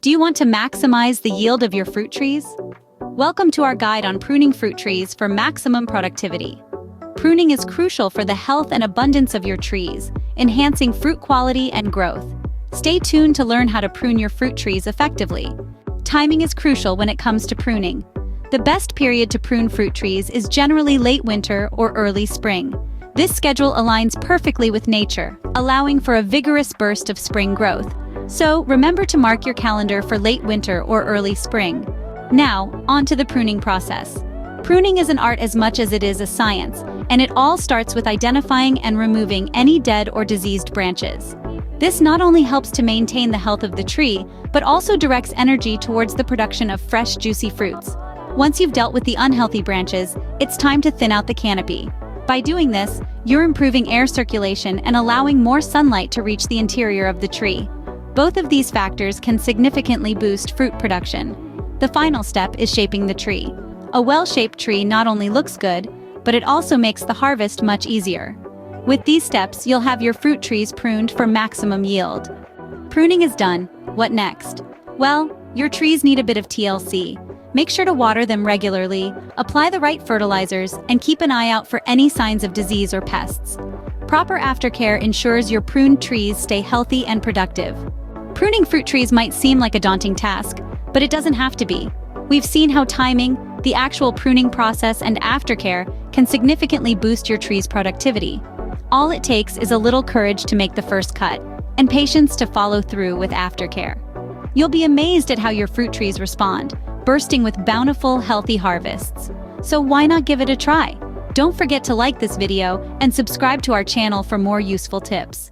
Do you want to maximize the yield of your fruit trees? Welcome to our guide on pruning fruit trees for maximum productivity. Pruning is crucial for the health and abundance of your trees, enhancing fruit quality and growth. Stay tuned to learn how to prune your fruit trees effectively. Timing is crucial when it comes to pruning. The best period to prune fruit trees is generally late winter or early spring. This schedule aligns perfectly with nature, allowing for a vigorous burst of spring growth. So remember to mark your calendar for late winter or early spring. Now, on to the pruning process. Pruning is an art as much as it is a science, and it all starts with identifying and removing any dead or diseased branches. This not only helps to maintain the health of the tree, but also directs energy towards the production of fresh, juicy fruits. Once you've dealt with the unhealthy branches, it's time to thin out the canopy. By doing this, you're improving air circulation and allowing more sunlight to reach the interior of the tree. Both of these factors can significantly boost fruit production. The final step is shaping the tree. A well-shaped tree not only looks good, but it also makes the harvest much easier. With these steps, you'll have your fruit trees pruned for maximum yield. Pruning is done. What next? Well, your trees need a bit of TLC. Make sure to water them regularly, apply the right fertilizers, and keep an eye out for any signs of disease or pests. Proper aftercare ensures your pruned trees stay healthy and productive. Pruning fruit trees might seem like a daunting task, but it doesn't have to be. We've seen how timing, the actual pruning process, and aftercare can significantly boost your tree's productivity. All it takes is a little courage to make the first cut, and patience to follow through with aftercare. You'll be amazed at how your fruit trees respond, bursting with bountiful, healthy harvests. So why not give it a try? Don't forget to like this video and subscribe to our channel for more useful tips.